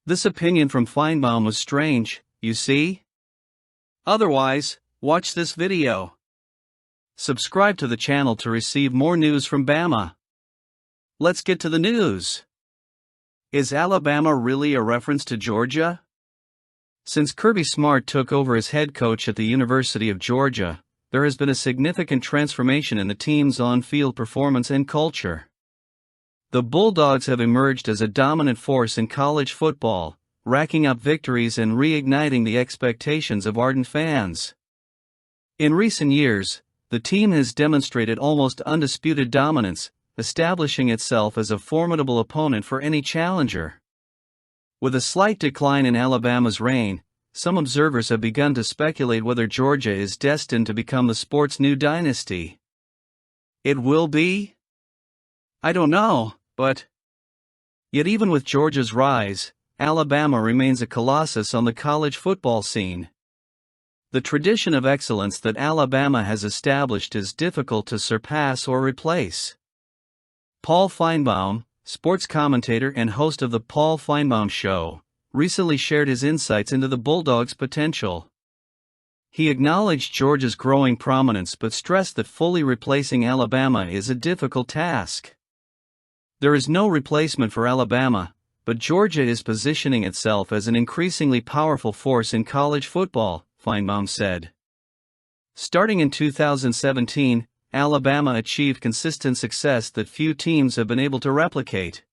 This opinion from Finebaum was strange, you see? Otherwise, watch this video. Subscribe to the channel to receive more news from Bama. Let's get to the news. Is Alabama really a reference to Georgia? Since Kirby Smart took over as head coach at the University of Georgia, there has been a significant transformation in the team's on-field performance and culture. The Bulldogs have emerged as a dominant force in college football, racking up victories and reigniting the expectations of ardent fans. In recent years, the team has demonstrated almost undisputed dominance, establishing itself as a formidable opponent for any challenger. With a slight decline in Alabama's reign, some observers have begun to speculate whether Georgia is destined to become the sport's new dynasty. It will be? I don't know, but yet even with Georgia's rise, Alabama remains a colossus on the college football scene. The tradition of excellence that Alabama has established is difficult to surpass or replace. Paul Finebaum, sports commentator and host of the Paul Finebaum Show, recently shared his insights into the Bulldogs' potential. He acknowledged Georgia's growing prominence but stressed that fully replacing Alabama is a difficult task. There is no replacement for Alabama, but Georgia is positioning itself as an increasingly powerful force in college football, Finebaum said. Starting in 2017, Alabama achieved consistent success that few teams have been able to replicate.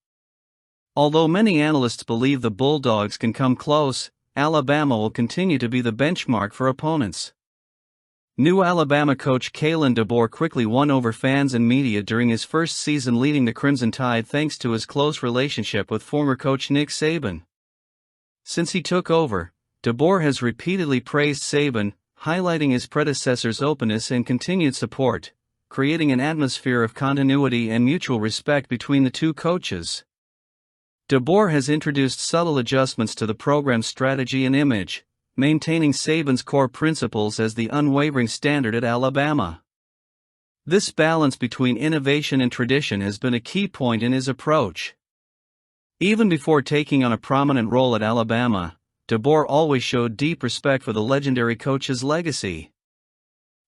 Although many analysts believe the Bulldogs can come close, Alabama will continue to be the benchmark for opponents. New Alabama coach DeBoer quickly won over fans and media during his first season leading the Crimson Tide thanks to his close relationship with former coach Nick Saban. Since he took over, DeBoer has repeatedly praised Saban, highlighting his predecessor's openness and continued support, creating an atmosphere of continuity and mutual respect between the two coaches. DeBoer has introduced subtle adjustments to the program's strategy and image, maintaining Saban's core principles as the unwavering standard at Alabama. This balance between innovation and tradition has been a key point in his approach. Even before taking on a prominent role at Alabama, DeBoer always showed deep respect for the legendary coach's legacy.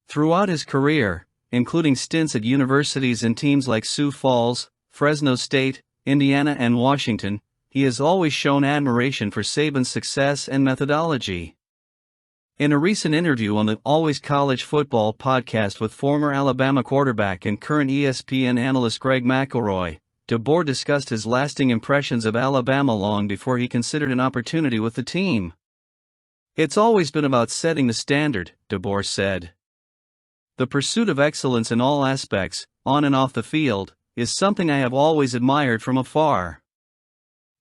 Throughout his career, including stints at universities and teams like Sioux Falls, Fresno State, Indiana and Washington, he has always shown admiration for Saban's success and methodology. In a recent interview on the Always College Football podcast with former Alabama quarterback and current ESPN analyst Greg McElroy, DeBoer discussed his lasting impressions of Alabama long before he considered an opportunity with the team. "It's always been about setting the standard," DeBoer said. "The pursuit of excellence in all aspects, on and off the field, is something I have always admired from afar."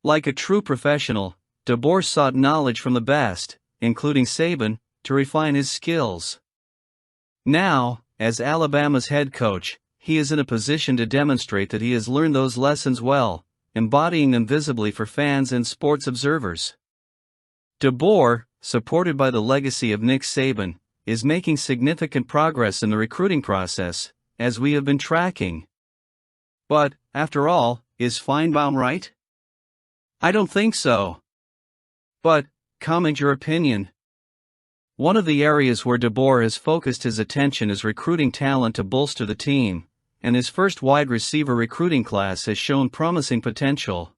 Like a true professional, DeBoer sought knowledge from the best, including Saban, to refine his skills. Now, as Alabama's head coach, he is in a position to demonstrate that he has learned those lessons well, embodying them visibly for fans and sports observers. DeBoer, supported by the legacy of Nick Saban, is making significant progress in the recruiting process, as we have been tracking. But, after all, is Finebaum right? I don't think so. But, comment your opinion. One of the areas where DeBoer has focused his attention is recruiting talent to bolster the team, and his first wide receiver recruiting class has shown promising potential.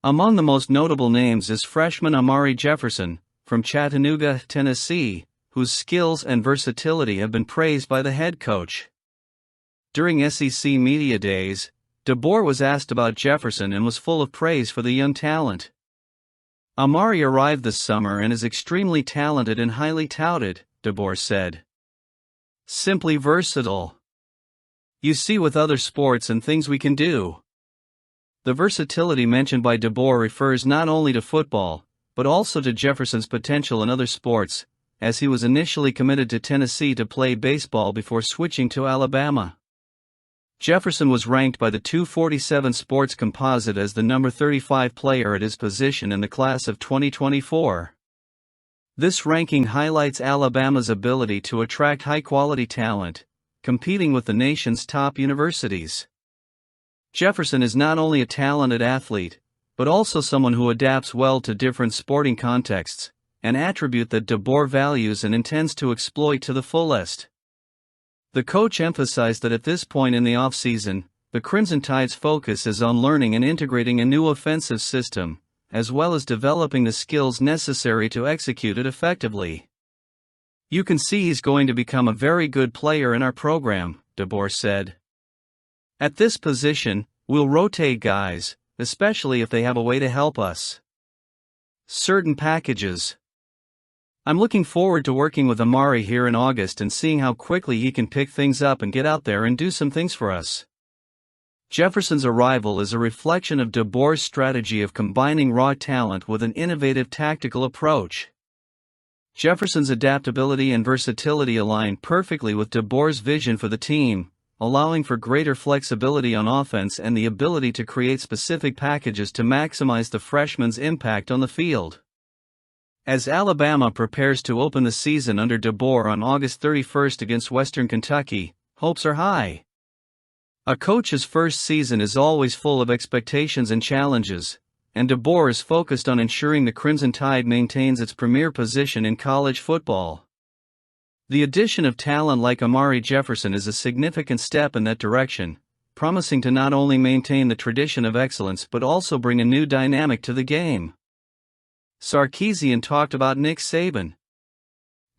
Among the most notable names is freshman Amari Jefferson, from Chattanooga, Tennessee, whose skills and versatility have been praised by the head coach. During SEC Media Days, DeBoer was asked about Jefferson and was full of praise for the young talent. "Amari arrived this summer and is extremely talented and highly touted," DeBoer said. "Simply versatile. You see with other sports and things we can do." The versatility mentioned by DeBoer refers not only to football, but also to Jefferson's potential in other sports, as he was initially committed to Tennessee to play baseball before switching to Alabama. Jefferson was ranked by the 247 Sports Composite as the number 35 player at his position in the class of 2024. This ranking highlights Alabama's ability to attract high-quality talent, competing with the nation's top universities. Jefferson is not only a talented athlete, but also someone who adapts well to different sporting contexts, an attribute that DeBoer values and intends to exploit to the fullest. The coach emphasized that at this point in the offseason, the Crimson Tide's focus is on learning and integrating a new offensive system, as well as developing the skills necessary to execute it effectively. "You can see he's going to become a very good player in our program," DeBoer said. "At this position, we'll rotate guys, especially if they have a way to help us. Certain packages. I'm looking forward to working with Amari here in August and seeing how quickly he can pick things up and get out there and do some things for us." Jefferson's arrival is a reflection of DeBoer's strategy of combining raw talent with an innovative tactical approach. Jefferson's adaptability and versatility align perfectly with DeBoer's vision for the team, allowing for greater flexibility on offense and the ability to create specific packages to maximize the freshman's impact on the field. As Alabama prepares to open the season under DeBoer on August 31st against Western Kentucky, hopes are high. A coach's first season is always full of expectations and challenges, and DeBoer is focused on ensuring the Crimson Tide maintains its premier position in college football. The addition of talent like Amari Jefferson is a significant step in that direction, promising to not only maintain the tradition of excellence but also bring a new dynamic to the game. Sarkeesian talked about Nick Saban.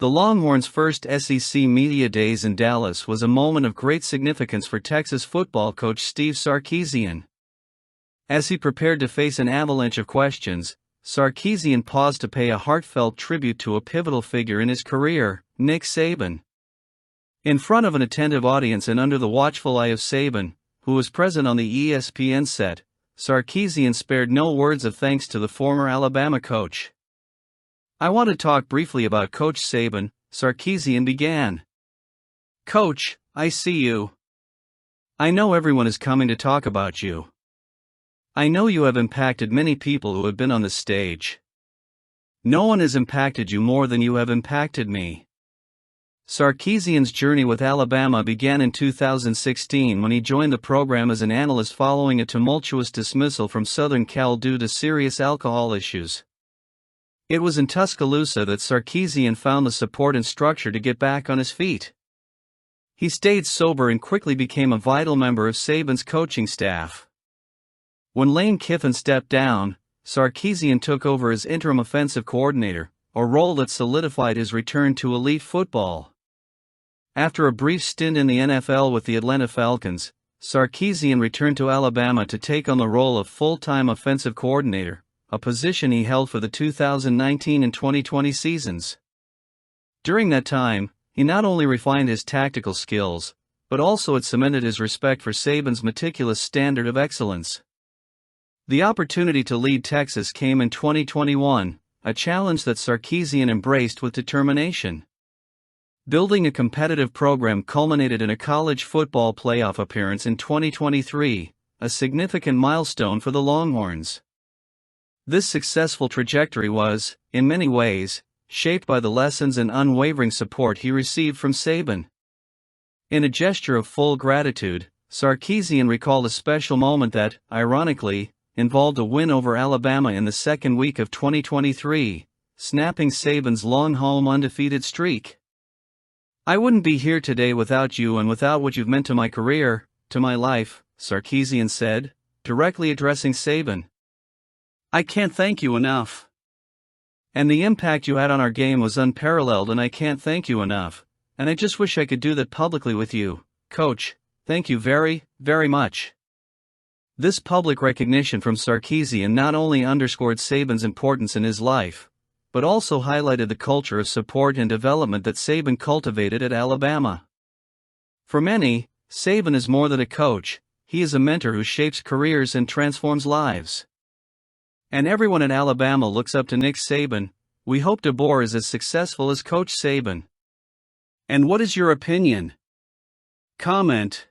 The Longhorns' first SEC Media Days in Dallas was a moment of great significance for Texas football coach Steve Sarkeesian. As he prepared to face an avalanche of questions, Sarkeesian paused to pay a heartfelt tribute to a pivotal figure in his career, Nick Saban. In front of an attentive audience and under the watchful eye of Saban, who was present on the ESPN set, Sarkeesian spared no words of thanks to the former Alabama coach. "I want to talk briefly about Coach Saban," Sarkeesian began. "Coach, I see you. I know everyone is coming to talk about you. I know you have impacted many people who have been on the stage. No one has impacted you more than you have impacted me." Sarkeesian's journey with Alabama began in 2016 when he joined the program as an analyst following a tumultuous dismissal from Southern Cal due to serious alcohol issues. It was in Tuscaloosa that Sarkeesian found the support and structure to get back on his feet. He stayed sober and quickly became a vital member of Saban's coaching staff. When Lane Kiffin stepped down, Sarkeesian took over as interim offensive coordinator, a role that solidified his return to elite football. After a brief stint in the NFL with the Atlanta Falcons, Sarkeesian returned to Alabama to take on the role of full-time offensive coordinator, a position he held for the 2019 and 2020 seasons. During that time, he not only refined his tactical skills, but also had cemented his respect for Saban's meticulous standard of excellence. The opportunity to lead Texas came in 2021, a challenge that Sarkeesian embraced with determination. Building a competitive program culminated in a college football playoff appearance in 2023, a significant milestone for the Longhorns. This successful trajectory was, in many ways, shaped by the lessons and unwavering support he received from Saban. In a gesture of full gratitude, Sarkeesian recalled a special moment that, ironically, involved a win over Alabama in the second week of 2023, snapping Saban's long home undefeated streak. "I wouldn't be here today without you and without what you've meant to my career, to my life," Sarkeesian said, directly addressing Saban. "I can't thank you enough. And the impact you had on our game was unparalleled and I can't thank you enough, and I just wish I could do that publicly with you, Coach. Thank you very, very much." This public recognition from Sarkeesian not only underscored Saban's importance in his life, but also highlighted the culture of support and development that Saban cultivated at Alabama. For many, Saban is more than a coach, he is a mentor who shapes careers and transforms lives. And everyone at Alabama looks up to Nick Saban. We hope DeBoer is as successful as Coach Saban. And what is your opinion? Comment.